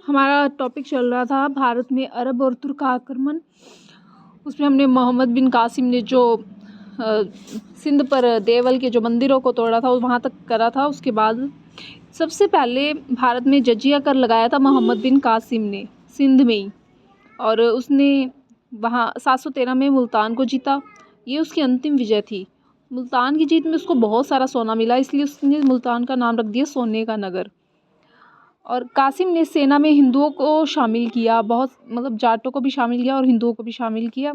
हमारा टॉपिक चल रहा था भारत में अरब और तुर्क आक्रमण। उसमें हमने मोहम्मद बिन कासिम ने जो सिंध पर देवल के जो मंदिरों को तोड़ा था वहाँ तक करा था। उसके बाद सबसे पहले भारत में जजिया कर लगाया था मोहम्मद बिन कासिम ने सिंध में ही, और उसने वहाँ 713 में मुल्तान को जीता। ये उसकी अंतिम विजय थी। मुल्तान की जीत में उसको बहुत सारा सोना मिला, इसलिए उसने मुल्तान का नाम रख दिया सोने का नगर। और कासिम ने सेना में हिंदुओं को शामिल किया, बहुत मतलब जाटों को भी शामिल किया और हिंदुओं को भी शामिल किया।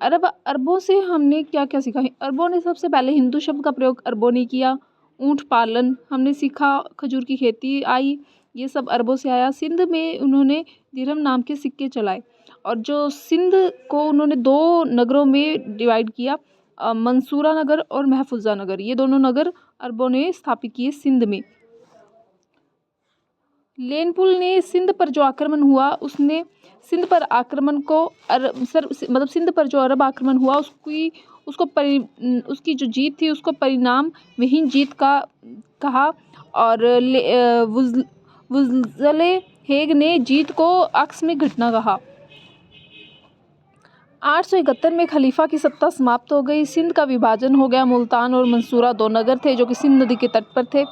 अरबों से हमने क्या क्या सीखा। अरबों ने सबसे पहले हिंदू शब्द का प्रयोग अरबों ने किया। ऊँट पालन हमने सीखा, खजूर की खेती आई, ये सब अरबों से आया। सिंध में उन्होंने दिरहम नाम के सिक्के चलाए, और जो सिंध को उन्होंने 2 नगरों में डिवाइड किया, मंसूरा नगर और महफूजा नगर। ये दोनों नगर अरबों ने स्थापित किए सिंध में। लेनपुल ने सिंध पर जो आक्रमण हुआ, उसने सिंध पर आक्रमण को मतलब सिंध पर जो अरब आक्रमण हुआ उसकी जो जीत थी उसको परिणाम विहीन जीत का कहा। और वुज़ले हेग ने जीत को आकस्मिक घटना कहा। 871 में खलीफा की सत्ता समाप्त हो गई। सिंध का विभाजन हो गया। मुल्तान और मंसूरा 2 नगर थे जो कि सिंध नदी के तट पर थे।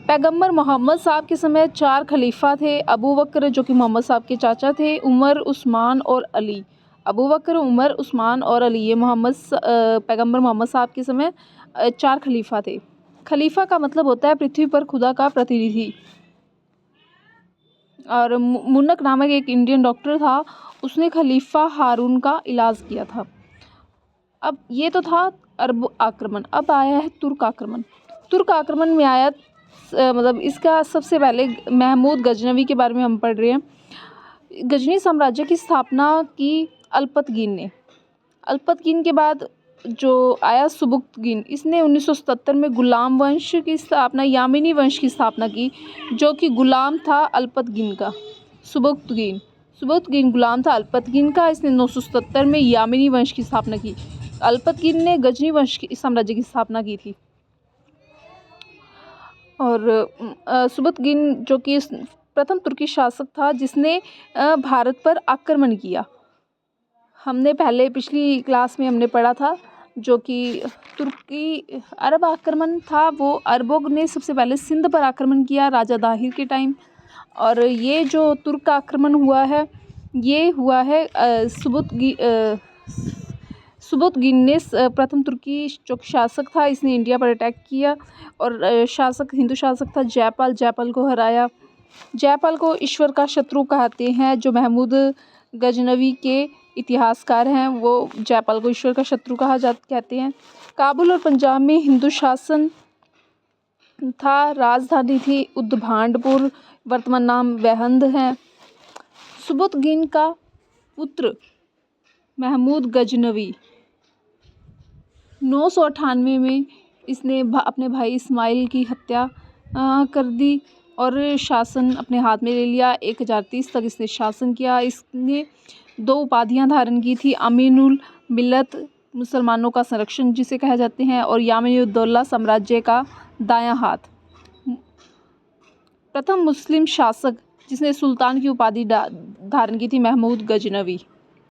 पैगंबर मोहम्मद साहब के समय 4 खलीफा थे। अबू बकर जो कि मोहम्मद साहब के चाचा थे, उमर, उस्मान और अली। अबू बकर, उमर, उस्मान और अली, ये पैगंबर मोहम्मद साहब के समय 4 खलीफा थे। खलीफा का मतलब होता है पृथ्वी पर खुदा का प्रतिनिधि। और मुनक नामक एक इंडियन डॉक्टर था, उसने खलीफा हारून का इलाज किया था। अब ये तो था अरब आक्रमण। अब आया है तुर्क आक्रमण। तुर्क आक्रमण में आया मतलब इसका सबसे पहले महमूद गजनवी के बारे में हम पढ़ रहे हैं। गजनी साम्राज्य की स्थापना की अल्पतगीन ने। अल्पतगीन के बाद जो आया सुबुक्तगीन, इसने 1977 में गुलाम वंश की स्थापना, यामिनी वंश की स्थापना की, जो कि गुलाम था अल्पतगीन का। सुबुक्तगीन गुलाम था अल्पतगीन का। इसने 977 में यामिनी वंश की स्थापना की। अल्पतगीन ने गजनी वंश की साम्राज्य की स्थापना की थी। और सुबुक्तगीन जो कि प्रथम तुर्की शासक था जिसने भारत पर आक्रमण किया। हमने पहले पिछली क्लास में हमने पढ़ा था जो कि तुर्की अरब आक्रमण था, वो अरबों ने सबसे पहले सिंध पर आक्रमण किया राजा दाहिर के टाइम। और ये जो तुर्क आक्रमण हुआ है, ये हुआ है सुबुक्तगीन ने प्रथम तुर्की जो शासक था, इसने इंडिया पर अटैक किया। और हिंदू शासक था जयपाल को हराया। जयपाल को ईश्वर का शत्रु कहते हैं। जो महमूद गजनवी के इतिहासकार हैं, वो जयपाल को ईश्वर का शत्रु कहते हैं। काबुल और पंजाब में हिंदू शासन था। राजधानी थी उद्भांडपुर, वर्तमान नाम वहंद है। सुबुक्तगीन का पुत्र महमूद गजनवी 998 में इसने अपने भाई इस्माइल की हत्या कर दी और शासन अपने हाथ में ले लिया। 1030 तक इसने शासन किया। इसने 2 उपाधियां धारण की थी, अमीनुल मिल्लत, मुसलमानों का संरक्षण जिसे कहा जाते हैं, और यामिनुद्दौला, साम्राज्य का दायां हाथ। प्रथम मुस्लिम शासक जिसने सुल्तान की उपाधि धारण की थी, महमूद गजनवी।